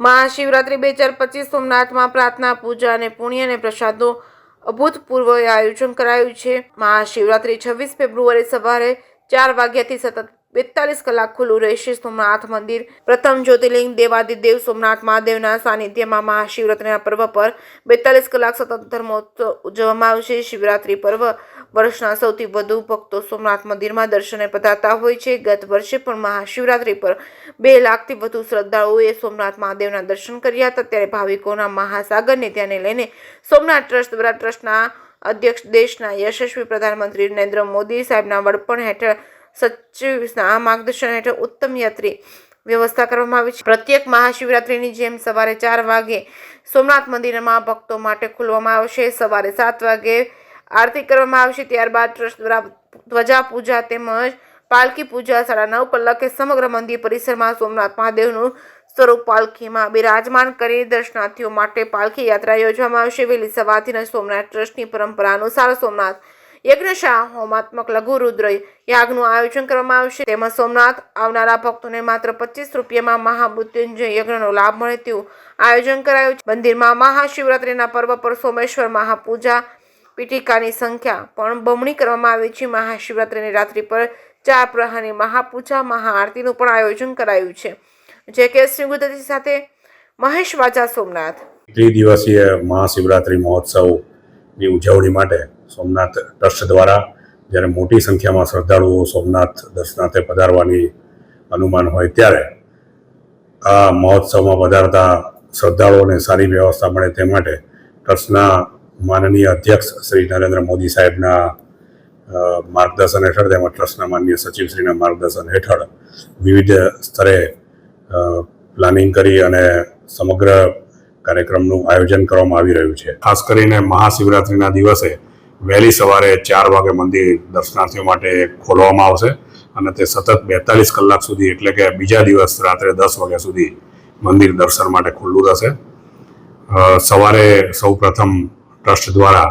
મહાશિવરાત્રી 2025 સોમનાથમાં પ્રાર્થના, પૂજા અને પુણ્ય અને પ્રસાદનો અભૂતપૂર્વ આયોજન કરાયું છે. મહાશિવરાત્રી 26 ફેબ્રુઆરી સવારે 4 વાગ્યાથી સતત 42 કલાક ખુલ્લું રહેશે. સોમનાથ મંદિર પ્રથમ જ્યોતિર્લિંગ દેવાધિદેવ સોમનાથ મહાદેવના સાનિધ્યમાં મહાશિવરાત્રીના પર્વ પર 42 કલાક સતત ધર્મોત્સવ ઉજવવામાં આવશે. શિવરાત્રી પર્વ વર્ષના સૌથી વધુ ભક્તો સોમનાથ મંદિરમાં દર્શને પધારતા હોય છે. ગત વર્ષે પણ મહાશિવરાત્રી પર 2 લાખથી વધુ શ્રદ્ધાળુઓએ સોમનાથ મહાદેવના દર્શન કર્યા હતા. ત્યારે ભાવિકોના મહાસાગરને ધ્યાને લઈને સોમનાથ ટ્રસ્ટ દ્વારા ટ્રસ્ટના અધ્યક્ષ દેશના યશસ્વી પ્રધાનમંત્રી નરેન્દ્ર મોદી સાહેબના વડપણ હેઠળ સચિવના માર્ગદર્શન હેઠળ ઉત્તમ યાત્રી વ્યવસ્થા કરવામાં આવી છે. પ્રત્યેક મહાશિવરાત્રીની જેમ સવારે 4 વાગે સોમનાથ મંદિરમાં ભક્તો માટે ખોલવામાં આવશે. સવારે 7 વાગે આરતી કરવામાં આવશે. ત્યારબાદ ટ્રસ્ટ દ્વારા ધ્વજા પૂજા તેમજ પાલકી પૂજા 9:30 કલાકે સમગ્ર મંદિર પરિસરમાં સોમનાથ મહાદેવનું સ્વરૂપ પાલખીમાં બિરાજમાન કરી દર્શનાર્થીઓ માટે પાલખી યાત્રા યોજવામાં આવશે. વહેલી સવારથી સોમનાથ ટ્રસ્ટની પરંપરા અનુસાર સોમનાથ યજ્ઞશાળા હોમાત્મક લઘુ રુદ્ર યાગનું આયોજન કરવામાં આવશે. તેમાં સોમનાથ આવનારા ભક્તોને માત્ર 25 રૂપિયામાં મહામૃત્યુંજય યજ્ઞનો લાભ મળે તેવું આયોજન કરાયું છે. મંદિરમાં મહાશિવરાત્રીના પર્વ પર સોમેશ્વર મહાપૂજા પીઠિકાની સંખ્યા પણ બમણી કરવામાં આવી છે. મહાશિવરાત્રીની રાત્રિ પર 4 પ્રહરની મહાપૂજા મહાઆરતીનું પણ આયોજન કરાયું છે. જે કે શ્રી ગુજરાતી સાથે મહેશ વાજા, સોમનાથ. ત્રિદિવસીય મહાશિવરાત્રી મહોત્સવની ઉજવણી માટે સોમનાથ ટ્રસ્ટ દ્વારા જ્યારે મોટી સંખ્યામાં શ્રદ્ધાળુઓ સોમનાથ દર્શનાર્થે પધારવાની અનુમાન હોય ત્યારે આ મહોત્સવમાં પધારતા શ્રદ્ધાળુઓને સારી વ્યવસ્થા મળે તે માટે ટ્રસ્ટના માનનીય અધ્યક્ષ શ્રી નરેન્દ્ર મોદી સાહેબના માર્ગદર્શન હેઠળ તેમજ ટ્રસ્ટના માનનીય સચિવશ્રીના માર્ગદર્શન હેઠળ વિવિધ સ્તરે પ્લાનિંગ કરી અને સમગ્ર કાર્યક્રમનું આયોજન કરવામાં આવી રહ્યું છે. ખાસ કરીને મહાશિવરાત્રિના દિવસે વહેલી સવારે 4 વાગે મંદિર દર્શનાર્થીઓ માટે ખોલવામાં આવશે અને તે સતત 42 કલાક સુધી એટલે કે બીજા દિવસ રાત્રે 10 વાગ્યા સુધી મંદિર દર્શન માટે ખુલ્લું રહેશે. સવારે સૌપ્રથમ ટ્રસ્ટ દ્વારા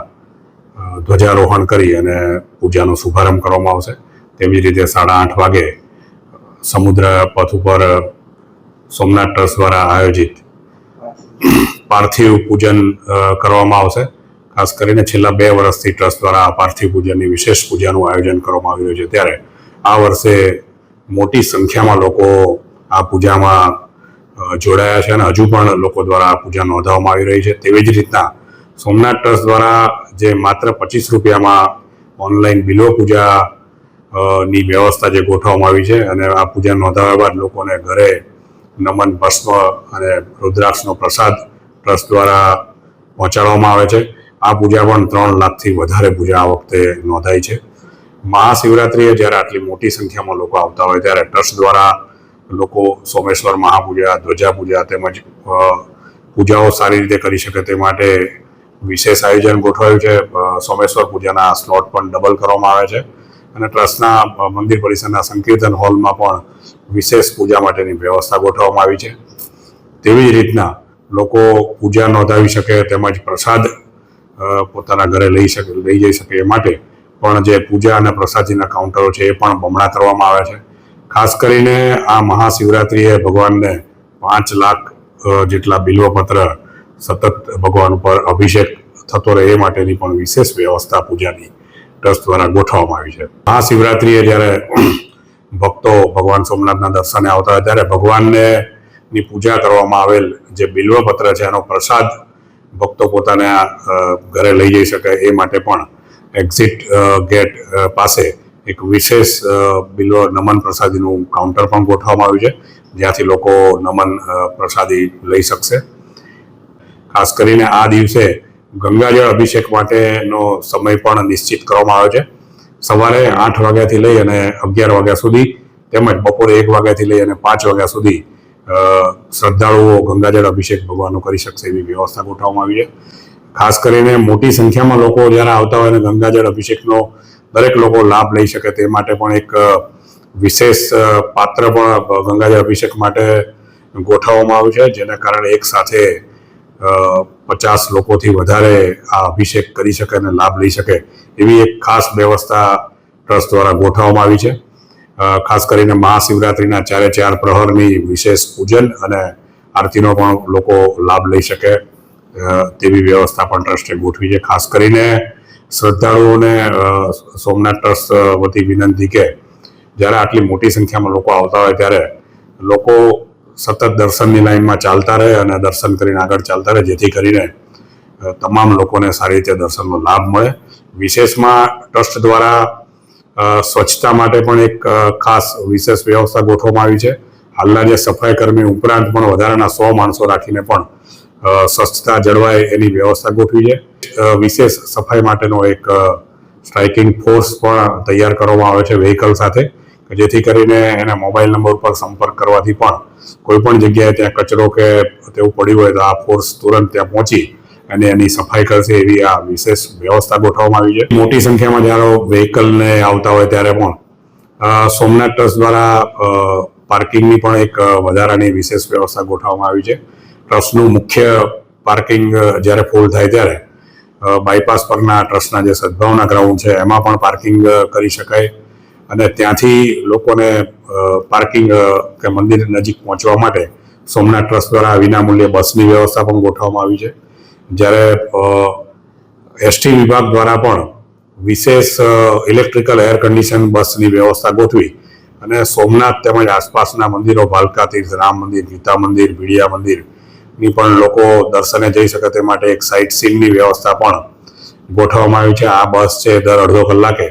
ધ્વજારોહણ કરી અને પૂજાનો શુભારંભ કરવામાં આવશે. તેવી જ રીતે 8:30 વાગે સમુદ્ર પથ ઉપર સોમનાથ ટ્રસ્ટ દ્વારા આયોજિત પાર્થિવ પૂજન કરવામાં આવશે. ખાસ કરીને છેલ્લા 2 વર્ષથી ટ્રસ્ટ દ્વારા પાર્થિવ પૂજનની વિશેષ પૂજાનું આયોજન કરવામાં આવી રહ્યું છે. ત્યારે આ વર્ષે મોટી સંખ્યામાં લોકો આ પૂજામાં જોડાયા છે અને હજુ પણ લોકો દ્વારા આ પૂજા નોંધાવવામાં આવી રહી છે. તેવી જ રીતના સોમનાથ ટ્રસ્ટ દ્વારા જે માત્ર 25 રૂપિયામાં ઓનલાઈન બિલ્વ પૂજા ની વ્યવસ્થા જે ગોઠવવામાં આવી છે અને આ પૂજા નોંધાવ્યા બાદ લોકોને ઘરે નમન, ભસ્મ અને રુદ્રાક્ષનો પ્રસાદ ટ્રસ્ટ દ્વારા પહોંચાડવામાં આવે છે. આ પૂજા પણ 3 લાખથી વધારે પૂજા આ વખતે નોંધાઈ છે. મહાશિવરાત્રિએ જ્યારે આટલી મોટી સંખ્યામાં લોકો આવતા હોય ત્યારે ટ્રસ્ટ દ્વારા લોકો સોમેશ્વર મહાપૂજા, ધ્વજા પૂજા તેમજ પૂજાઓ સારી રીતે કરી શકે તે માટે વિશેષ આયોજન ગોઠવાયું છે. સોમેશ્વર પૂજાના સ્લોટ પણ ડબલ કરવામાં આવે છે અને ટ્રસ્ટના મંદિર પરિસરના સંકીર્તન હોલમાં પણ વિશેષ પૂજા માટેની વ્યવસ્થા ગોઠવવામાં આવી છે. તેવી જ રીતના લોકો પૂજા નોંધાવી શકે તેમજ પ્રસાદ પોતાના ઘરે લઈ જઈ શકે એ માટે પણ જે પૂજા અને પ્રસાદીના કાઉન્ટરો છે એ પણ બમણા કરવામાં આવે છે. ખાસ કરીને આ મહાશિવરાત્રિએ ભગવાનને 5 લાખ જેટલા બિલ્વપત્ર સતત ભગવાન ઉપર અભિષેક થતો રહે એ માટેની પણ વિશેષ વ્યવસ્થા પૂજાની ટ્રસ્ટ દ્વારા ગોઠવવામાં આવી છે. મહાશિવરાત્રિએ જ્યારે ભક્તો ભગવાન સોમનાથના દર્શને આવતા હોય ત્યારે ભગવાનને ની પૂજા કરવામાં આવેલ જે બિલ્વપત્ર છે એનો પ્રસાદ ભક્તો પોતાના ઘરે લઈ જઈ શકે એ માટે પણ એક્ઝિટ ગેટ પાસે એક વિશેષ બિલ્વ નમન પ્રસાદીનું કાઉન્ટર પણ ગોઠવવામાં આવ્યું છે જ્યાંથી લોકો નમન પ્રસાદી લઈ શકશે. ખાસ કરીને આ દિવસે ગંગાજળ અભિષેક માટેનો સમય પણ નિશ્ચિત કરવામાં આવ્યો છે. સવારે 8 વાગ્યાથી લઈ અને 11 વાગ્યા સુધી તેમજ બપોરે 1 વાગ્યાથી લઈ અને 5 વાગ્યા સુધી શ્રદ્ધાળુઓ ગંગાજળ અભિષેક ભગવાનનો કરી શકશે એવી વ્યવસ્થા ગોઠવવામાં આવી છે. ખાસ કરીને મોટી સંખ્યામાં લોકો જ્યારે આવતા હોય અને ગંગાજળ અભિષેકનો દરેક લોકો લાભ લઈ શકે તે માટે પણ એક વિશેષ પાત્ર પણ ગંગાજળ અભિષેક માટે ગોઠવવામાં આવ્યું છે જેના કારણે એક સાથે 50 લોકોથી વધારે આ અભિષેક કરી શકે અને લાભ લઈ શકે એવી એક ખાસ વ્યવસ્થા ટ્રસ્ટ દ્વારા ગોઠવવામાં આવી છે. ખાસ કરીને મહાશિવરાત્રિના 4 પ્રહરની વિશેષ પૂજન અને આરતીનો પણ લોકો લાભ લઈ શકે તેવી વ્યવસ્થા પણ ટ્રસ્ટે ગોઠવી છે. ખાસ કરીને શ્રદ્ધાળુઓને સોમનાથ ટ્રસ્ટ વતી વિનંતી કે જ્યારે આટલી મોટી સંખ્યામાં લોકો આવતા હોય ત્યારે લોકો સતત દર્શનની લાઈનમાં ચાલતા રહે અને દર્શન કરીને આગળ ચાલતા રહે, જેથી કરીને તમામ લોકોને સારી રીતે દર્શનનો લાભ મળે. વિશેષમાં ટ્રસ્ટ દ્વારા સ્વચ્છતા માટે પણ એક ખાસ વિશેષ વ્યવસ્થા ગોઠવવામાં આવી છે. હાલના જે સફાઈ કર્મી ઉપરાંત પણ વધારાના 100 માણસો રાખીને પણ સ્વચ્છતા જળવાય એની વ્યવસ્થા ગોઠવી છે. વિશેષ સફાઈ માટેનો એક સ્ટ્રાઇકિંગ ફોર્સ પણ તૈયાર કરવામાં આવે છે વ્હીકલ સાથે, જેથી કરીને એના મોબાઈલ નંબર પર સંપર્ક કરવાથી પણ કોઈ પણ જગ્યાએ ત્યાં કચરો કે તેવું પડ્યું હોય તો આ ફોર્સ તુરંત ત્યાં પહોંચી અને એની સફાઈ કરશે એવી આ વિશેષ વ્યવસ્થા ગોઠવવામાં આવી છે. મોટી સંખ્યામાં જ્યારે વ્હીકલને આવતા હોય ત્યારે પણ સોમનાથ ટ્રસ્ટ દ્વારા પાર્કિંગની પણ એક વધારાની વિશેષ વ્યવસ્થા ગોઠવવામાં આવી છે. ટ્રસ્ટનું મુખ્ય પાર્કિંગ જ્યારે ફૂલ થાય ત્યારે બાયપાસ પરના ટ્રસ્ટના જે સદભાવના ગ્રાઉન્ડ છે એમાં પણ પાર્કિંગ કરી શકાય અને ત્યાંથી લોકોને પાર્કિંગ કે મંદિર નજીક પહોંચવા માટે સોમનાથ ટ્રસ્ટ દ્વારા વિનામૂલ્યે બસની વ્યવસ્થા પણ ગોઠવવામાં આવી છે. જ્યારે એસટી વિભાગ દ્વારા પણ વિશેષ ઇલેક્ટ્રિકલ એર કન્ડિશન બસની વ્યવસ્થા ગોઠવી અને સોમનાથ તેમજ આસપાસના મંદિરો, ભાલકા તીર્થ, રામ મંદિર, ગીતા મંદિર, ભીડિયા મંદિરની પણ લોકો દર્શને જઈ શકે તે માટે એક સાઇટ સીઈંગની વ્યવસ્થા પણ ગોઠવવામાં આવી છે. આ બસ છે દર અડધો કલાકે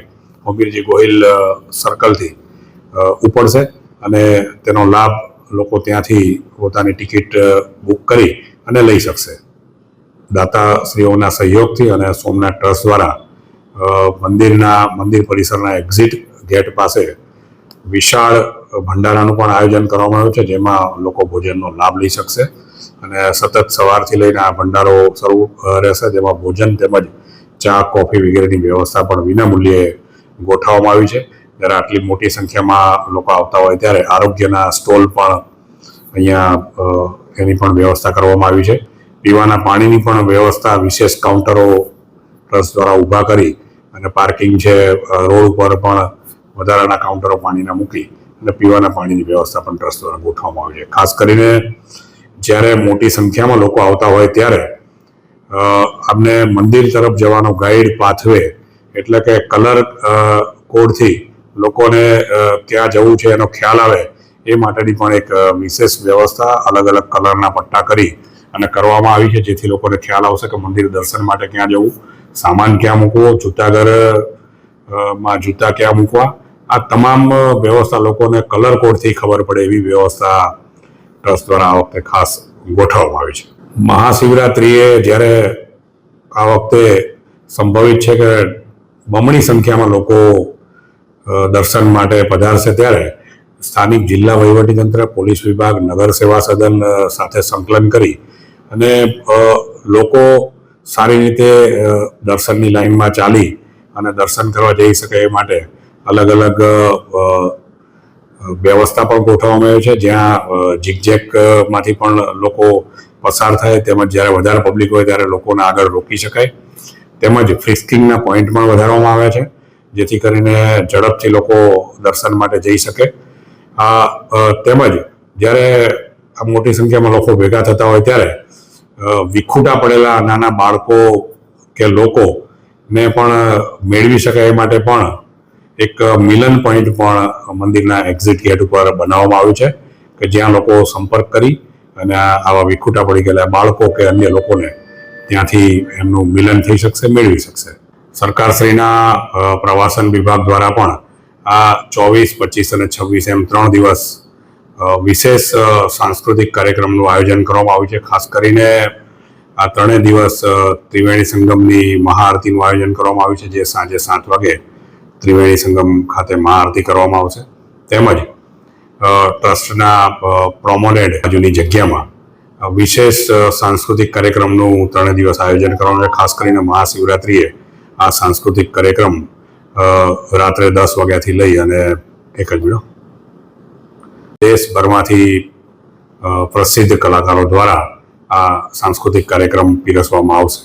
હમીરજી ગોહિલ સર્કલથી ઉપડશે અને તેનો લાભ લોકો ત્યાંથી પોતાની ટિકિટ બુક કરી અને લઈ શકશે. દાતાશ્રીઓના સહયોગથી અને સોમનાથ ટ્રસ્ટ દ્વારા મંદિર પરિસરના એક્ઝિટ ગેટ પાસે વિશાળ ભંડારાનું પણ આયોજન કરવામાં આવ્યું છે, જેમાં લોકો ભોજનનો લાભ લઈ શકશે અને સતત સવારથી લઈને આ ભંડારો શરૂ રહેશે, જેમાં ભોજન તેમજ ચા, કોફી વગેરેની વ્યવસ્થા પણ વિનામૂલ્યે ગોઠવવામાં આવી છે. જ્યારે આટલી મોટી સંખ્યામાં લોકો આવતા હોય ત્યારે આરોગ્યના સ્ટોલ પણ અહીંયા એની પણ વ્યવસ્થા કરવામાં આવી છે. પીવાના પાણીની પણ વ્યવસ્થા વિશેષ કાઉન્ટરો ટ્રસ્ટ દ્વારા ઊભા કરી અને પાર્કિંગ છે રોડ ઉપર પણ વધારાના કાઉન્ટરો પાણીના મૂકી અને પીવાના પાણીની વ્યવસ્થા પણ ટ્રસ્ટ દ્વારા ગોઠવવામાં આવી છે. ખાસ કરીને જ્યારે મોટી સંખ્યામાં લોકો આવતા હોય ત્યારે અમને મંદિર તરફ જવાનો ગાઈડ પાથવે એટલે કે કલર કોડથી લોકોને ક્યાં જવું છે એનો ખ્યાલ આવે એ માટેની પણ એક વિશેષ વ્યવસ્થા અલગ અલગ કલરના પટ્ટા કરી અને કરવામાં આવી છે, જેથી લોકોને ખ્યાલ આવશે કે મંદિર દર્શન માટે ક્યાં જવું, સામાન ક્યાં મૂકવો, જૂતાઘરમાં જૂતા ક્યાં મૂકવા, આ તમામ વ્યવસ્થા લોકોને કલર કોડથી ખબર પડે એવી વ્યવસ્થા ટ્રસ્ટ દ્વારા આ વખતે ખાસ ગોઠવવામાં આવી છે. મહાશિવરાત્રિએ જ્યારે આ વખતે સંભવિત છે કે બમણી સંખ્યામાં લોકો દર્શન માટે પધારશે ત્યારે સ્થાનિક જિલ્લા વહીવટીતંત્ર, પોલીસ વિભાગ, નગર સેવા સદન સાથે સંકલન કરી અને લોકો સારી રીતે દર્શનની લાઈનમાં ચાલી અને દર્શન કરવા જઈ શકે એ માટે અલગ અલગ વ્યવસ્થા પણ ગોઠવવામાં આવી છે, જ્યાં ઝિગઝેગમાંથી પણ લોકો પસાર થાય તેમજ જ્યારે વધારે પબ્લિક હોય ત્યારે લોકોને આગળ રોકી શકાય. તેમજ ફ્રિસ્કિંગના પોઈન્ટ પણ વધારવામાં આવ્યા છે, જેથી કરીને ઝડપથી લોકો દર્શન માટે જઈ શકે. તેમજ જ્યારે આ મોટી સંખ્યામાં લોકો ભેગા થતા હોય ત્યારે વિખૂટા પડેલા નાના બાળકો કે લોકોને પણ મેળવી શકાય એ માટે પણ એક મિલન પોઈન્ટ પણ મંદિરના એક્ઝિટ ગેટ ઉપર બનાવવામાં આવ્યું છે કે જ્યાં લોકો સંપર્ક કરી અને આવા વિખૂટા પડી ગયેલા બાળકો કે અન્ય લોકોને ત્યાંથી એમનું મિલન થઈ શકશે, મેળવી શકશે. સરકારશ્રીના પ્રવાસન વિભાગ દ્વારા પણ આ 24, 25 અને 26 એમ 3 દિવસ વિશેષ સાંસ્કૃતિક કાર્યક્રમનું આયોજન કરવામાં આવ્યું છે. ખાસ કરીને આ 3 દિવસ ત્રિવેણી સંગમની મહાઆરતીનું આયોજન કરવામાં આવ્યું છે, જે સાંજે 7 વાગે ત્રિવેણી સંગમ ખાતે મહાઆરતી કરવામાં આવશે. તેમજ ટ્રસ્ટના પ્રોમોનેડ બાજુની જગ્યામાં વિશેષ સાંસ્કૃતિક કાર્યક્રમનું 3 દિવસ આયોજન કરવામાં આવે. ખાસ કરીને મહાશિવરાત્રિએ આ સાંસ્કૃતિક કાર્યક્રમ રાત્રે 10 વાગ્યાથી લઈ અને 1 જ દેશભરમાંથી પ્રસિદ્ધ કલાકારો દ્વારા આ સાંસ્કૃતિક કાર્યક્રમ પીરસવામાં આવશે.